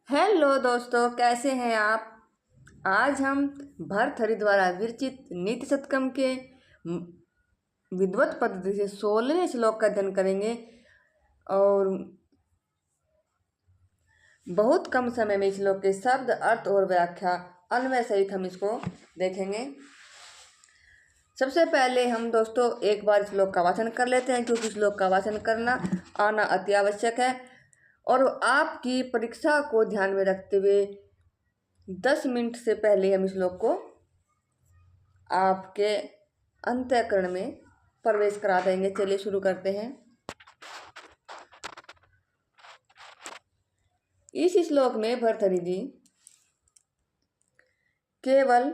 Hello दोस्तों, कैसे हैं आप। आज हम भर्तहरि द्वारा विरचित नीति शतकम के विद्वत पद्धति से 16वें श्लोक का अध्ययन करेंगे और बहुत कम समय में श्लोक के शब्द, अर्थ और व्याख्या अन्वय सहित हम इसको देखेंगे। सबसे पहले हम दोस्तों एक बार श्लोक का वाचन कर लेते हैं, क्योंकि श्लोक का वाचन करना आना अति आवश्यक है और आपकी परीक्षा को ध्यान में रखते हुए 10 मिनट से पहले हम श्लोक को आपके अंतःकरण में प्रवेश करा देंगे। चलिए शुरू करते हैं। इस श्लोक में भर्तहरि जी केवल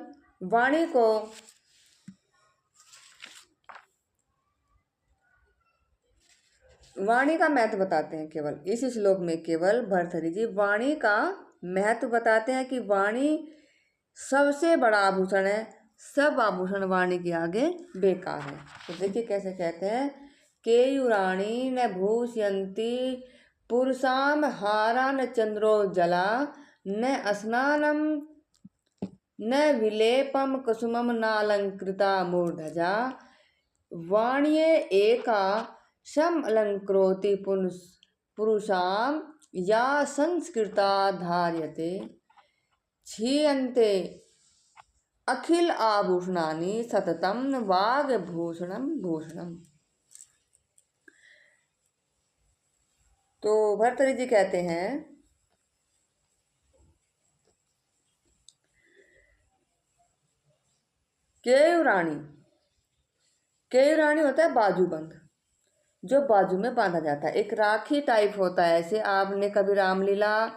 वाणी का महत्व बताते हैं। केवल इस श्लोक में केवल भर्तहरि जी वाणी का महत्व बताते हैं कि वाणी सबसे बड़ा आभूषण है, सब आभूषण वाणी के आगे बेकार है। तो देखिए कैसे कहते हैं, केयूराणी न भूषयन्ति पुरुषाम हारा न चंद्रोज्जला न स्नानम न विलेपम कुसुमम नालंकृता मूर्धजा वाण्ये एका सम अलंकृति पुरुषाम या संस्कृता धार्यते क्षीयन्ते अखिल आभूषणानि सततम वागभूषणम भूषणम। तो भर्तहरि जी कहते हैं केयूरानी होता है बाजूबंद, जो बाजू में बांधा जाता है, एक राखी टाइप होता है। ऐसे आपने कभी रामलीला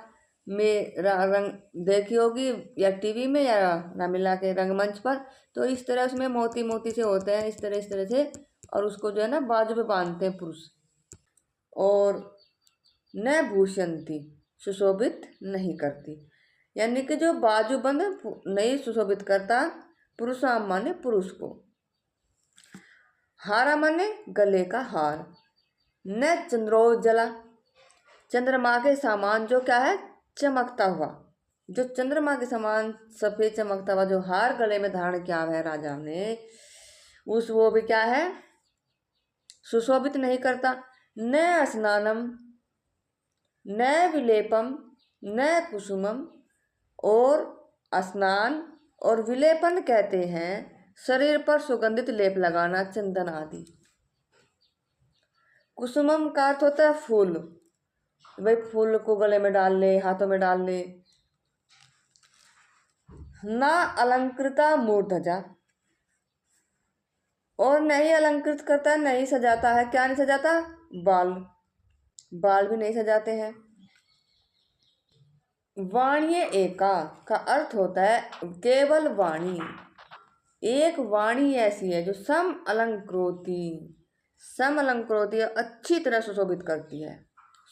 में रंग देखी होगी या टीवी में या रामलीला के रंगमंच पर, तो इस तरह उसमें मोती मोती से होते हैं, इस तरह से, और उसको जो है ना बाजू पे बांधते हैं पुरुष। और न भूषयन्ति सुशोभित नहीं करती, यानी कि जो बाजूबंद नहीं सुशोभित करता। पुरुषाम माने पुरुष को, हारा माने गले का हार, न चंद्रोज्जला चंद्रमा के समान जो क्या है चमकता हुआ, जो चंद्रमा के समान सफेद चमकता हुआ जो हार गले में धारण किया है राजा ने, वो भी क्या है सुशोभित नहीं करता। न स्नानम न विलेपम न कुसुमम, और स्नान और विलेपन कहते हैं शरीर पर सुगंधित लेप लगाना, चंदन आदि। कुसुमम का अर्थ होता है फूल, भाई फूल को गले में डाल ले, हाथों में डाल ले। ना अलंकृता मूर्धजा, और नहीं अलंकृत करता, नहीं सजाता है। क्या नहीं सजाता? बाल भी नहीं सजाते हैं। वाण्ये एका का अर्थ होता है केवल वाणी, एक वाणी ऐसी है जो सम अलंकृति अच्छी तरह सुशोभित करती है,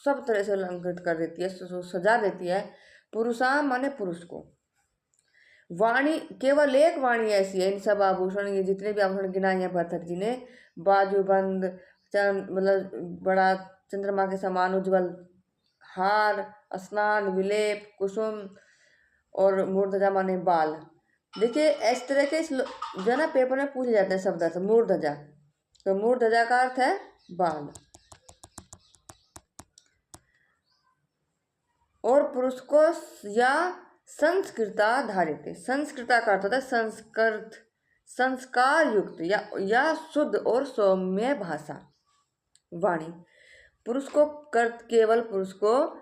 सब तरह से अलंकृत कर देती है, सजा देती है। पुरुषा माने पुरुष को। वाणी केवल एक वाणी ऐसी है, इन सब आभूषण, ये जितने भी आभूषण गिनाए हैं भर्तहरि जी ने, बाजूबंद, मतलब बड़ा चंद्रमा के समान उज्जवल हार, स्नान, विलेप, कुसुम और मूर्धजा माने बाल। देखिए इस तरह के जो ना पेपर में पूछे जाते हैं शब्द अर्थ। मूर्धजा, तो मूर्धजा का अर्थ है बाल। और पुरुष को या संस्कृता धारित, संस्कृता का अर्थ होता है संस्कार युक्त या शुद्ध और सौम्य भाषा वाणी। पुरुष को केवल पुरुष को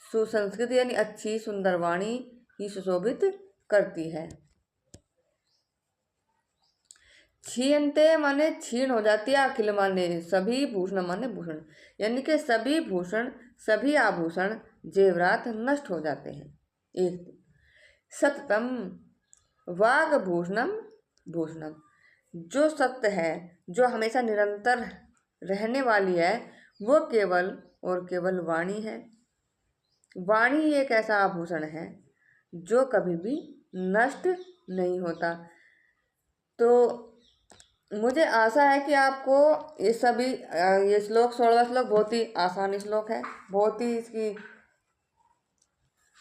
सुसंस्कृत यानी अच्छी सुंदर वाणी ही सुशोभित करती है। क्षीयन्ते माने क्षीण हो जाती है, अखिल माने सभी, भूषण माने भूषण, यानी कि सभी भूषण, सभी आभूषण, जेवरात नष्ट हो जाते हैं एक। सततम वाग भूषणम, जो सत्य है, जो हमेशा निरंतर रहने वाली है, वो केवल और केवल वाणी है। वाणी एक ऐसा आभूषण है जो कभी भी नष्ट नहीं होता। तो मुझे आशा है कि आपको ये श्लोक 16वां श्लोक बहुत ही आसान श्लोक है, बहुत ही इसकी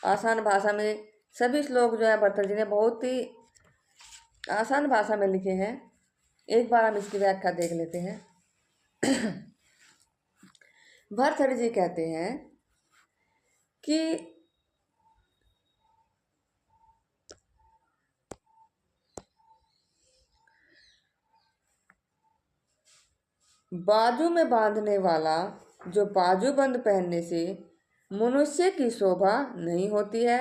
आसान भाषा में सभी श्लोक जो है भर्तृहरि जी ने बहुत ही आसान भाषा में लिखे हैं। एक बार हम इसकी व्याख्या देख लेते हैं। भर्तृहरि जी कहते हैं कि बाजू में बांधने वाला जो बाजूबंद पहनने से मनुष्य की शोभा नहीं होती है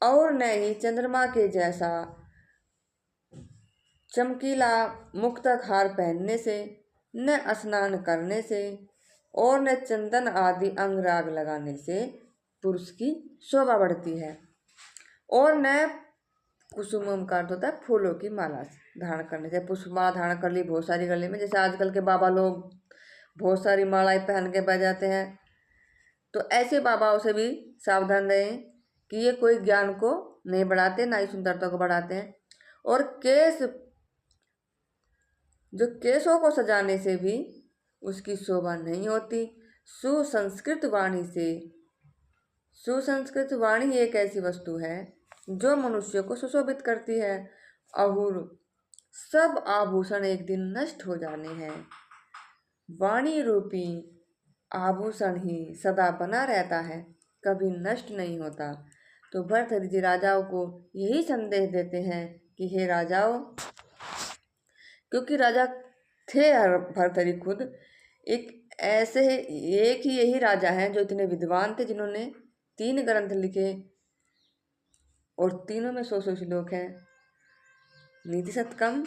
और न ही चंद्रमा के जैसा चमकीला मुक्तक हार पहनने से, न स्नान करने से और न चंदन आदि अंगराग लगाने से पुरुष की शोभा बढ़ती है, और न कुसुमम का अर्थ होता है फूलों की माला धारण करने से। पुष्पमाला धारण कर ली बहुत सारी गले में, जैसे आजकल के बाबा लोग बहुत सारी मालाएं पहन के बैठ जाते हैं, तो ऐसे बाबाओं से भी सावधान रहें कि ये कोई ज्ञान को नहीं बढ़ाते, ना ही सुंदरता को बढ़ाते हैं। और केशों को सजाने से भी उसकी शोभा नहीं होती। सुसंस्कृत वाणी एक ऐसी वस्तु है जो मनुष्य को सुशोभित करती है, और सब आभूषण एक दिन नष्ट हो जाने हैं। वाणी रूपी आभूषण ही सदा बना रहता है, कभी नष्ट नहीं होता। तो भर्तृहरि जी राजाओं को यही संदेश देते हैं कि हे राजाओं, क्योंकि राजा थे भर्तृहरि खुद एक ही यही राजा हैं जो इतने विद्वान थे, जिन्होंने 3 ग्रंथ लिखे और तीनों में 100 श्लोक हैं। नीति शतकम,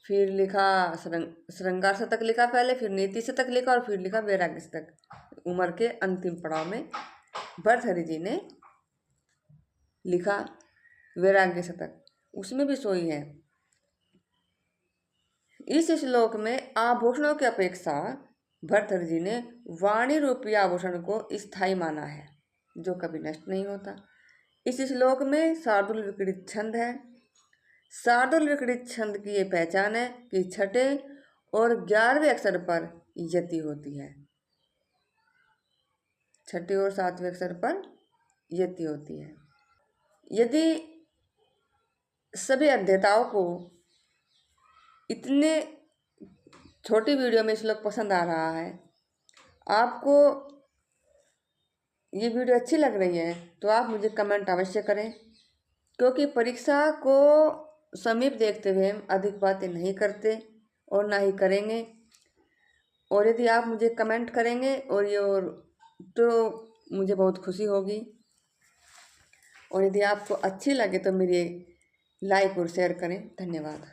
फिर लिखा श्रृंगार शतक लिखा पहले, फिर नीति शतक लिखा और फिर लिखा वैराग्य शतक। उम्र के अंतिम पड़ाव में भर्तृहरि जी ने लिखा वैराग्य शतक, उसमें भी 100 ही है। इस श्लोक में आभूषणों की अपेक्षा भर्तृहरि जी ने वाणी रूपी आभूषण को स्थायी माना है, जो कभी नष्ट नहीं होता। इस श्लोक में शार्दूल विकृत छंद है। शार्दूल विकृत छंद की ये पहचान है कि छठे और 11वें अक्षर पर यति होती है, छठे और 7वें अक्षर पर यति होती है। यदि सभी अध्येताओं को इतने छोटी वीडियो में श्लोक पसंद आ रहा है, आपको ये वीडियो अच्छी लग रही है, तो आप मुझे कमेंट अवश्य करें, क्योंकि परीक्षा को समीप देखते हुए हम अधिक बातें नहीं करते और ना ही करेंगे। और यदि आप मुझे कमेंट करेंगे तो मुझे बहुत खुशी होगी। और यदि आपको अच्छी लगे तो मेरी लाइक और शेयर करें। धन्यवाद।